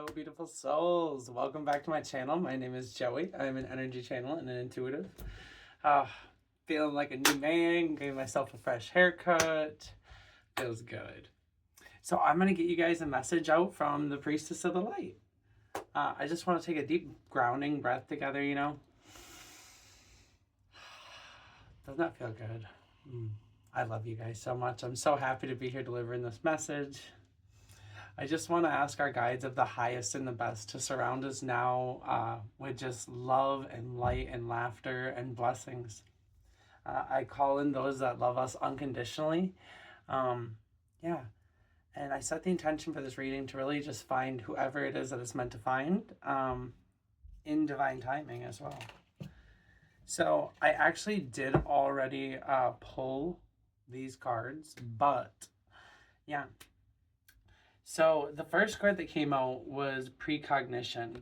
Hello, beautiful souls. Welcome back to my channel. My name is Joey. I'm an energy channel and an intuitive. Uh, Feeling like a new man, giving myself a fresh haircut. Feels good. So I'm going to get you guys a message out from the Priestess of the Light. I just want to take a deep grounding breath together, Doesn't that feel good? I love you guys so much. I'm so happy to be here delivering this message. I just want to ask our guides of the highest and the best to surround us now with just love and light and laughter and blessings. I call in those that love us unconditionally. Yeah. And I set the intention for this reading to really just find whoever it is that it's meant to find in divine timing as well. So I actually did already pull these cards, but yeah. So the first card that came out was precognition.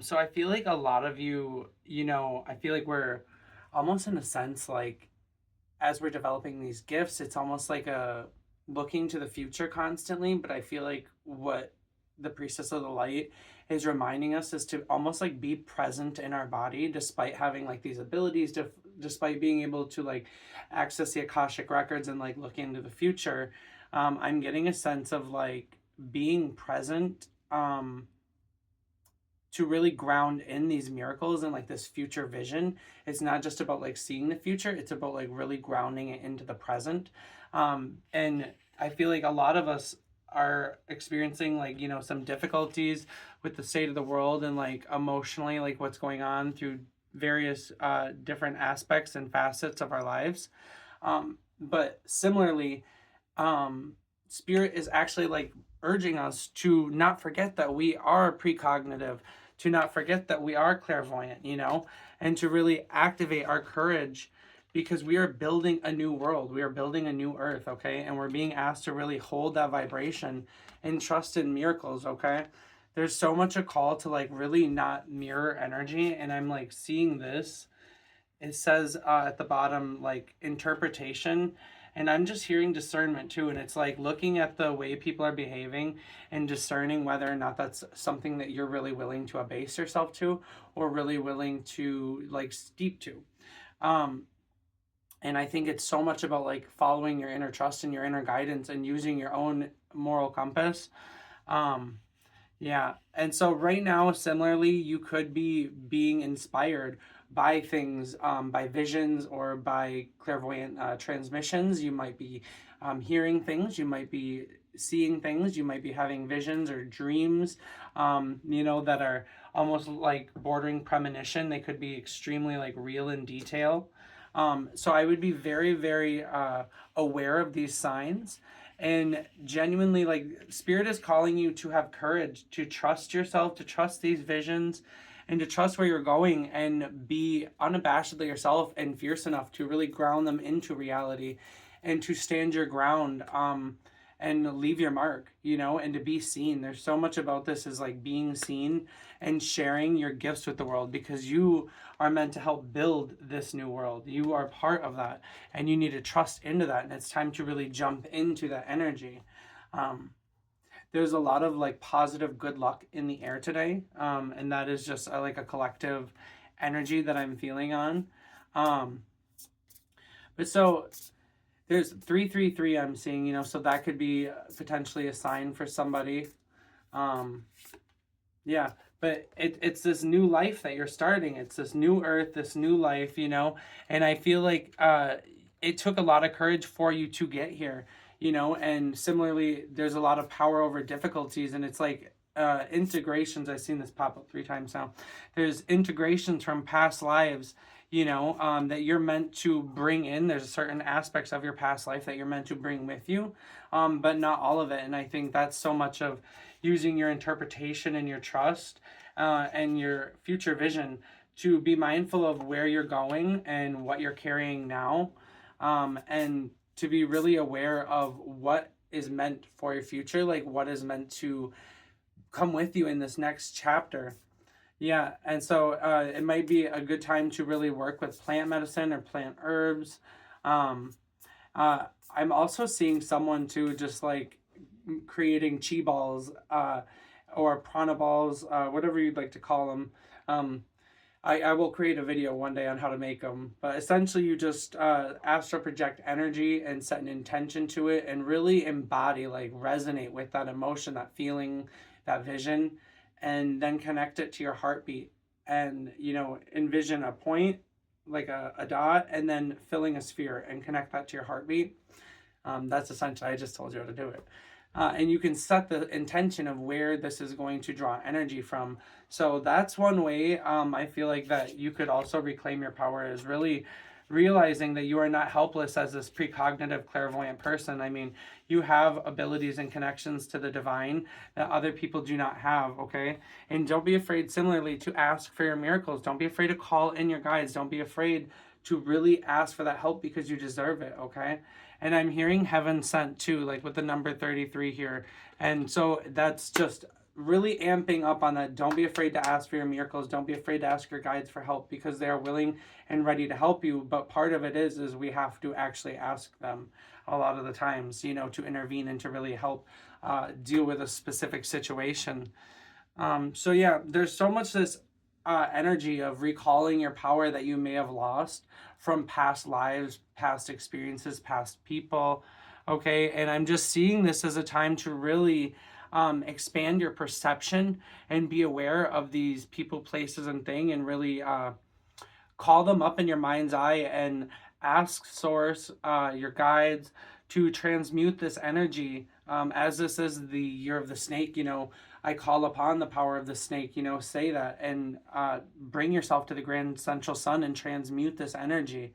So I feel like a lot of you, I feel like we're almost in a sense like as we're developing these gifts, it's almost like a looking to the future constantly. But I feel like what the Priestess of the Light is reminding us is to almost like be present in our body despite having like these abilities, despite being able to like access the Akashic records and like look into the future. I'm getting a sense of like being present to really ground in these miracles and like this future vision. It's not just about like seeing the future, it's about like really grounding it into the present. And I feel like a lot of us are experiencing like, some difficulties with the state of the world and like emotionally, like what's going on through various different aspects and facets of our lives. But similarly, Spirit is actually like urging us to not forget that we are precognitive, to not forget that we are clairvoyant, and to really activate our courage because we are building a new world. We are building a new earth, okay? And we're being asked to really hold that vibration and trust in miracles, okay? There's so much a call to like really not mirror energy. And I'm like seeing this. It says at the bottom, like interpretation. And I'm just hearing discernment too. And it's like looking at the way people are behaving and discerning whether or not that's something that you're really willing to abase yourself to or really willing to like steep to. And I think it's so much about like following your inner trust and your inner guidance and using your own moral compass. Yeah. And so right now, similarly, you could be being inspired by things, by visions or by clairvoyant transmissions. You might be hearing things. You might be seeing things. You might be having visions or dreams, that are almost like bordering premonition. They could be extremely like real in detail. So I would be very, very aware of these signs and genuinely like Spirit is calling you to have courage, to trust yourself, to trust these visions and to trust where you're going and be unabashedly yourself and fierce enough to really ground them into reality and to stand your ground and leave your mark, and to be seen. There's so much about this is like being seen and sharing your gifts with the world because you are meant to help build this new world. You are part of that and you need to trust into that. And it's time to really jump into that energy. There's a lot of like positive good luck in the air today. And that is just like a collective energy that I'm feeling on. But so there's 333 I'm seeing, so that could be potentially a sign for somebody. Yeah, but it's this new life that you're starting. It's this new earth, this new life, and I feel like it took a lot of courage for you to get here, and similarly, there's a lot of power over difficulties, and it's like integrations. I've seen this pop up 3 times now. There's integrations from past lives, that you're meant to bring in. There's certain aspects of your past life that you're meant to bring with you, but not all of it. And I think that's so much of using your interpretation and your trust and your future vision to be mindful of where you're going and what you're carrying now, and to be really aware of what is meant for your future, like what is meant to come with you in this next chapter. Yeah, and so it might be a good time to really work with plant medicine or plant herbs. I'm also seeing someone too just like creating chi balls or prana balls, whatever you'd like to call them. I will create a video one day on how to make them. But essentially, you just astral project energy and set an intention to it and really embody, like resonate with that emotion, that feeling, that vision, and then connect it to your heartbeat. And, envision a point, like a dot, and then filling a sphere and connect that to your heartbeat. That's essentially, I just told you how to do it. And you can set the intention of where this is going to draw energy from. So that's one way I feel like that you could also reclaim your power, is really realizing that you are not helpless as this precognitive clairvoyant person. I mean, you have abilities and connections to the divine that other people do not have, okay? And don't be afraid, similarly, to ask for your miracles. Don't be afraid to call in your guides. Don't be afraid to really ask for that help, because you deserve it, okay? And I'm hearing heaven sent too, like with the number 33 here. And so that's just really amping up on that. Don't be afraid to ask for your miracles. Don't be afraid to ask your guides for help, because they are willing and ready to help you. But part of it is we have to actually ask them a lot of the times, to intervene and to really help deal with a specific situation. So yeah, there's so much this energy of recalling your power that you may have lost from past lives, past experiences, past people. Okay, and I'm just seeing this as a time to really expand your perception and be aware of these people, places, and things, and really call them up in your mind's eye and ask Source, your guides, to transmute this energy. As this is the year of the snake, I call upon the power of the snake, say that, and bring yourself to the grand central sun and transmute this energy.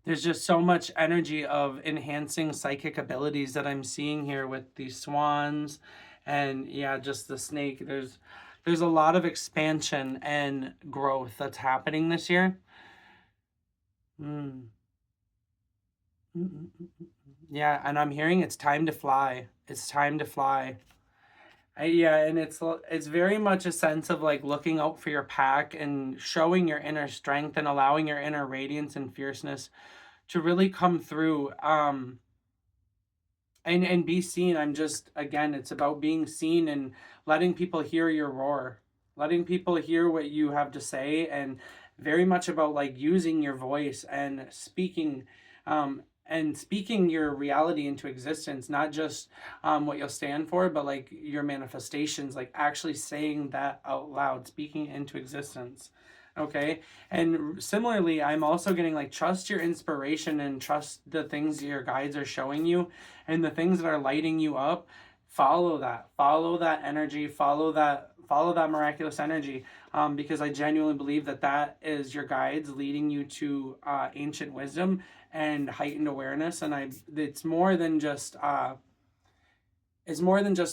There's just so much energy of enhancing psychic abilities that I'm seeing here with these swans and just the snake. There's a lot of expansion and growth that's happening this year. Mm. Yeah, and I'm hearing it's time to fly. It's time to fly. And it's very much a sense of like looking out for your pack and showing your inner strength and allowing your inner radiance and fierceness to really come through and be seen. I'm just, again, it's about being seen and letting people hear your roar, letting people hear what you have to say, and very much about like using your voice and speaking your reality into existence, not just what you'll stand for, but like your manifestations, like actually saying that out loud, speaking into existence. Okay. And similarly, I'm also getting like trust your inspiration and trust the things your guides are showing you, and the things that are lighting you up. Follow that energy, follow that miraculous energy, because I genuinely believe that is your guides leading you to ancient wisdom and heightened awareness. And it's more than just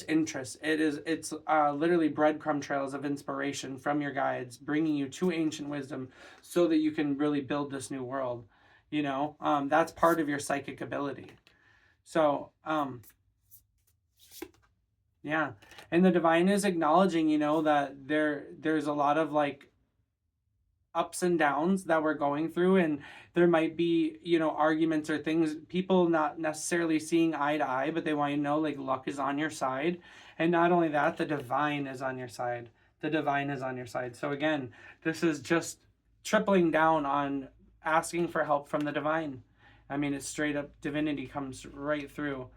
interest. It's literally breadcrumb trails of inspiration from your guides, bringing you to ancient wisdom so that you can really build this new world. That's part of your psychic ability. So yeah, and the divine is acknowledging, that there's a lot of like ups and downs that we're going through, and there might be arguments or things, people not necessarily seeing eye to eye, but they want you to know like luck is on your side. And not only that, the divine is on your side. So again, this is just tripling down on asking for help from the divine. I mean, it's straight up divinity comes right through.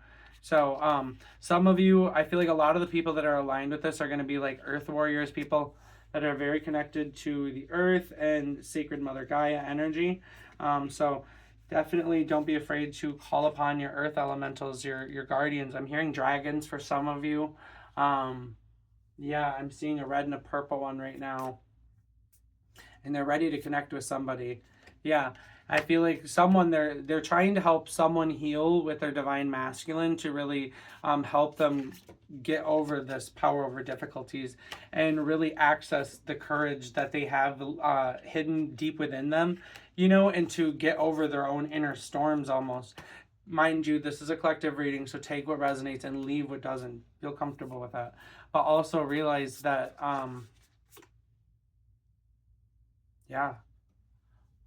So some of you, I feel like a lot of the people that are aligned with this are going to be like earth warriors, people that are very connected to the earth and sacred Mother Gaia energy. So definitely don't be afraid to call upon your earth elementals, your guardians. I'm hearing dragons for some of you. I'm seeing a red and a purple one right now. And they're ready to connect with somebody. Yeah, I feel like someone, they're trying to help someone heal with their divine masculine to really help them get over this power over difficulties and really access the courage that they have hidden deep within them, and to get over their own inner storms almost. Mind you, this is a collective reading, so take what resonates and leave what doesn't. Feel comfortable with that. But also realize that,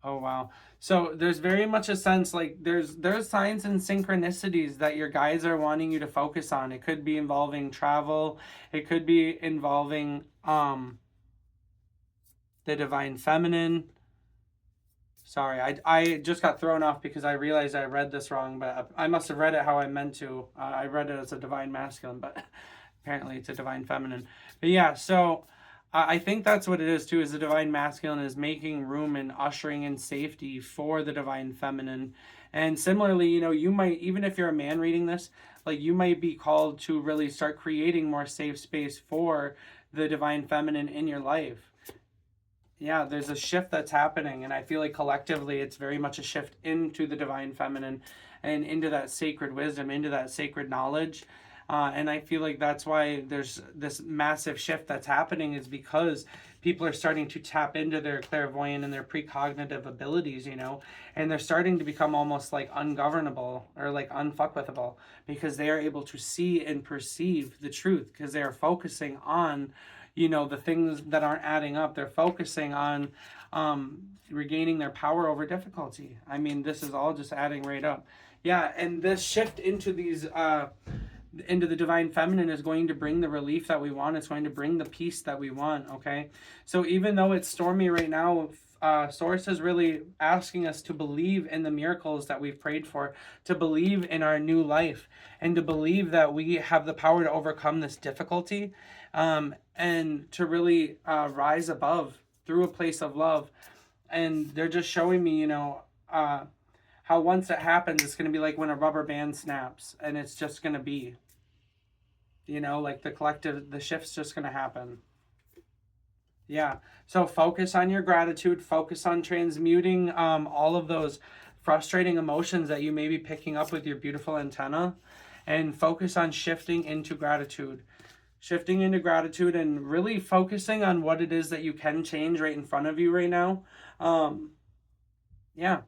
Oh wow. So there's very much a sense like there's signs and synchronicities that your guides are wanting you to focus on. It could be involving travel, it could be involving the divine feminine. Sorry, I just got thrown off because I realized I read this wrong, but I must have read it how I meant to. I read it as a divine masculine, but apparently it's a divine feminine. But yeah, so I think that's what it is too, is the divine masculine is making room and ushering in safety for the divine feminine. And similarly, you know, you might, even if you're a man reading this, like you might be called to really start creating more safe space for the divine feminine in your life. Yeah, there's a shift that's happening, and I feel like collectively it's very much a shift into the divine feminine and into that sacred wisdom, into that sacred knowledge. And I feel like that's why there's this massive shift that's happening, is because people are starting to tap into their clairvoyant and their precognitive abilities, you know, and they're starting to become almost like ungovernable or like unfuckwithable, because they are able to see and perceive the truth because they are focusing on, you know, the things that aren't adding up. They're focusing on regaining their power over difficulty. I mean, this is all just adding right up. Yeah, and this shift into these into the divine feminine is going to bring the relief that we want. It's going to bring the peace that we want. Okay, so even though it's stormy right now, Source is really asking us to believe in the miracles that we've prayed for, to believe in our new life, and to believe that we have the power to overcome this difficulty, and to really rise above through a place of love. And they're just showing me, you know, how once it happens, it's going to be like when a rubber band snaps, and it's just going to be, you know, like the shift's just going to happen. Yeah. So focus on your gratitude, focus on transmuting all of those frustrating emotions that you may be picking up with your beautiful antenna, and focus on shifting into gratitude. Shifting into gratitude and really focusing on what it is that you can change right in front of you right now. Yeah.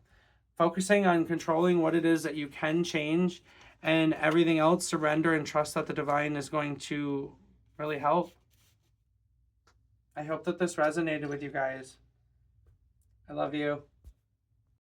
Focusing on controlling what it is that you can change, and everything else surrender and trust that the divine is going to really help. I hope that this resonated with you guys. I love you.